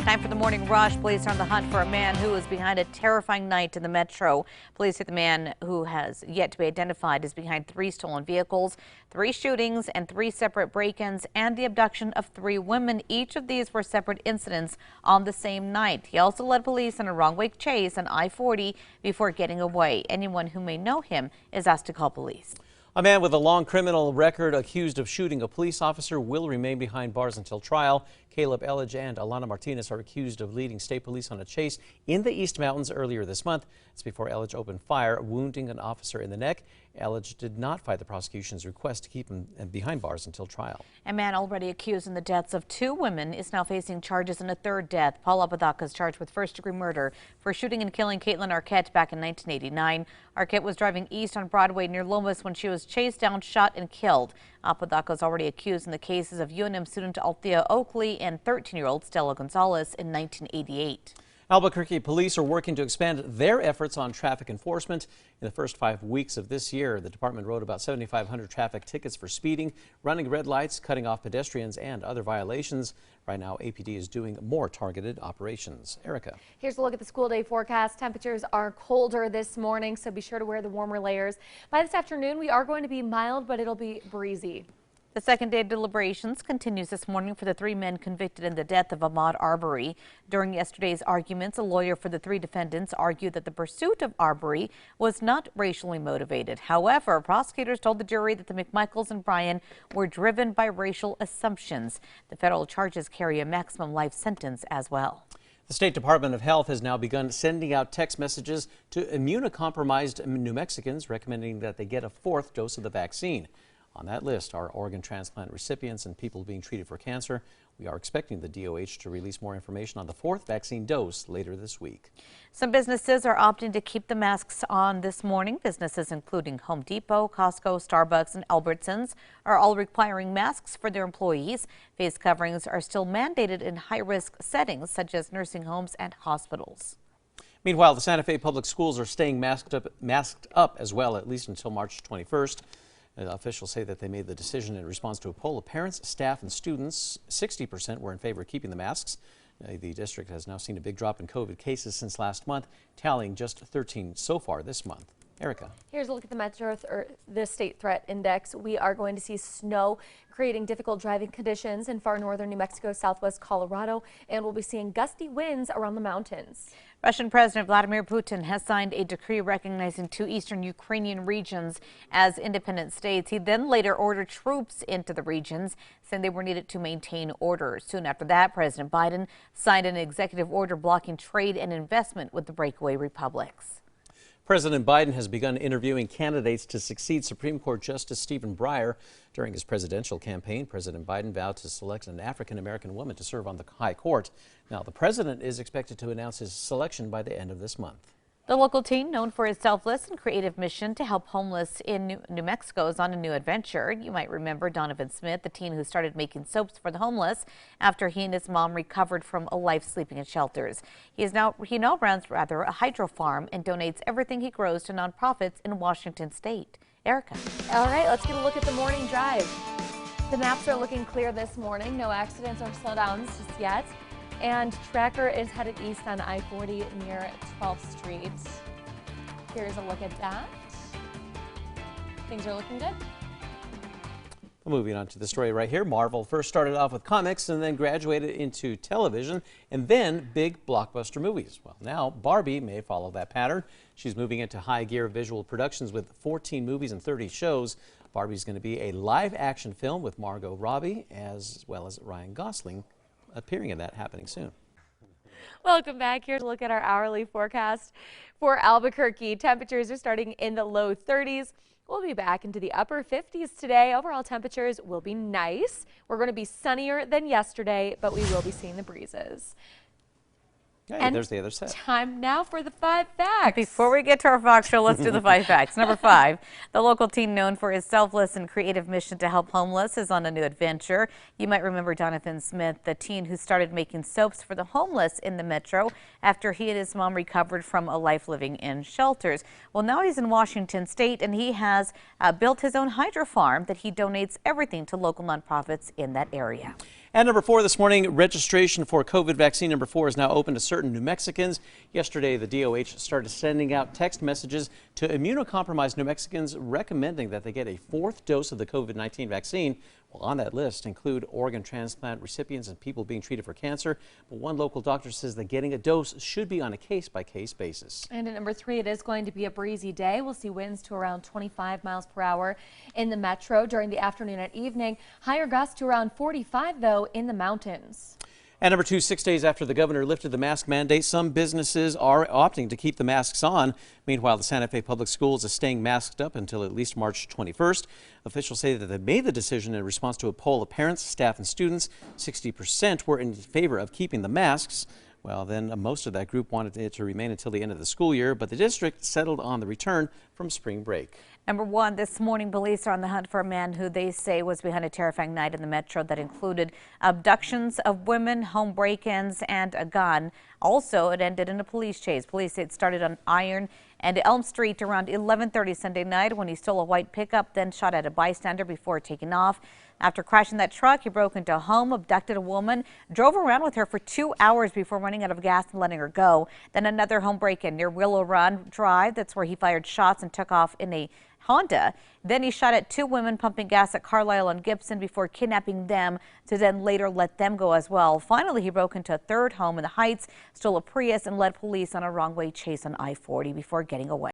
Time for the morning rush. Police are on the hunt for a man who was behind a terrifying night in the metro. Police say the man, who has yet to be identified, is behind 3 stolen vehicles, 3 shootings, and 3 separate break-ins, and the abduction of 3 women. Each of these were separate incidents on the same night. He also led police on a wrong-way chase on I-40 before getting away. Anyone who may know him is asked to call police. A man with a long criminal record accused of shooting a police officer will remain behind bars until trial. Caleb Elledge and Alana Martinez are accused of leading state police on a chase in the East Mountains earlier this month. It's before Elledge opened fire, wounding an officer in the neck. Elledge did not fight the prosecution's request to keep him behind bars until trial. A man already accused in the deaths of 2 women is now facing charges in a 3rd death. Paul Apodaca is charged with first-degree murder for shooting and killing Caitlin Arquette back in 1989. Arquette was driving east on Broadway near Lomas when she was chased down, shot, and killed. Apodaca is already accused in the cases of UNM student Althea Oakley and 13-year-old Stella Gonzalez in 1988. Albuquerque police are working to expand their efforts on traffic enforcement. In the first 5 weeks of this year, the department wrote about 7,500 traffic tickets for speeding, running red lights, cutting off pedestrians, and other violations. Right now, APD is doing more targeted operations. Erica. Here's a look at the school day forecast. Temperatures are colder this morning, so be sure to wear the warmer layers. By this afternoon, we are going to be mild, but it'll be breezy. The second day of deliberations continues this morning for the 3 men convicted in the death of Ahmaud Arbery. During yesterday's arguments, a lawyer for the 3 defendants argued that the pursuit of Arbery was not racially motivated. However, prosecutors told the jury that the McMichaels and Bryan were driven by racial assumptions. The federal charges carry a maximum life sentence as well. The State Department of Health has now begun sending out text messages to immunocompromised New Mexicans recommending that they get a 4th dose of the vaccine. On that list are organ transplant recipients and people being treated for cancer. We are expecting the DOH to release more information on the 4th vaccine dose later this week. Some businesses are opting to keep the masks on this morning. Businesses including Home Depot, Costco, Starbucks, and Albertsons are all requiring masks for their employees. Face coverings are still mandated in high-risk settings such as nursing homes and hospitals. Meanwhile, the Santa Fe Public Schools are staying masked up as well, at least until March 21st. Officials say that they made the decision in response to a poll of parents, staff, and students. 60% were in favor of keeping the masks. The district has now seen a big drop in COVID cases since last month, tallying just 13 so far this month. Erica. Here's a look at the state threat index. We are going to see snow creating difficult driving conditions in far northern New Mexico, southwest Colorado, and we'll be seeing gusty winds around the mountains. Russian President Vladimir Putin has signed a decree recognizing 2 eastern Ukrainian regions as independent states. He then later ordered troops into the regions, saying they were needed to maintain order. Soon after that, President Biden signed an executive order blocking trade and investment with the breakaway republics. President Biden has begun interviewing candidates to succeed Supreme Court Justice Stephen Breyer. During his presidential campaign, President Biden vowed to select an African-American woman to serve on the High Court. Now, the president is expected to announce his selection by the end of this month. The local teen, known for his selfless and creative mission to help homeless in New Mexico, is on a new adventure. You might remember Donovan Smith, the teen who started making soaps for the homeless after he and his mom recovered from a life sleeping in shelters. He now runs a hydro farm and donates everything he grows to nonprofits in Washington State. Erica. All right, let's get a look at the morning drive. The maps are looking clear this morning. No accidents or slowdowns just yet. And Tracker is headed east on I-40 near 12th Street. Here's a look at that. Things are looking good. Moving on to the story right here. Marvel first started off with comics and then graduated into television and then big blockbuster movies. Well, now Barbie may follow that pattern. She's moving into high gear visual productions with 14 movies and 30 shows. Barbie's going to be a live action film with Margot Robbie as well as Ryan Gosling appearing in that, happening soon. Welcome back. Here's a look at our hourly forecast for Albuquerque. Temperatures are starting in the low 30s. We'll be back into the upper 50s today. Overall temperatures will be nice. We're going to be sunnier than yesterday, but we will be seeing the breezes. Hey, And there's the other set. time now for the 5 facts. Before we get to our Fox show, let's do the 5 facts. Number 5, the local teen known for his selfless and creative mission to help homeless is on a new adventure. You might remember Jonathan Smith, the teen who started making soaps for the homeless in the metro after he and his mom recovered from a life living in shelters. Well, now he's in Washington State, and he has built his own hydro farm that he donates everything to local nonprofits in that area. And number 4 this morning, registration for COVID vaccine number 4 is now open to certain New Mexicans. Yesterday, the DOH started sending out text messages to immunocompromised New Mexicans recommending that they get a 4th dose of the COVID-19 vaccine. Well, on that list include organ transplant recipients and people being treated for cancer. But one local doctor says that getting a dose should be on a case-by-case basis. And at number 3, it is going to be a breezy day. We'll see winds to around 25 miles per hour in the metro during the afternoon and evening. Higher gusts to around 45, though, in the mountains. And number 2, 6 days after the governor lifted the mask mandate, some businesses are opting to keep the masks on. Meanwhile, the Santa Fe Public Schools is staying masked up until at least March 21st. Officials say that they made the decision in response to a poll of parents, staff, and students. 60% were in favor of keeping the masks. Well, then most of that group wanted it to remain until the end of the school year, but the district settled on the return from spring break. Number 1, this morning, police are on the hunt for a man who they say was behind a terrifying night in the metro that included abductions of women, home break-ins, and a gun. Also, it ended in a police chase. Police say it started on Iron and Elm Street around 11:30 Sunday night when he stole a white pickup, then shot at a bystander before taking off. After crashing that truck, he broke into a home, abducted a woman, drove around with her for 2 hours before running out of gas and letting her go. Then another home break-in near Willow Run Drive. That's where he fired shots and took off in a Honda. Then he shot at 2 women pumping gas at Carlisle and Gibson before kidnapping them to then later let them go as well. Finally, he broke into a 3rd home in the Heights, stole a Prius, and led police on a wrong-way chase on I-40 before getting away.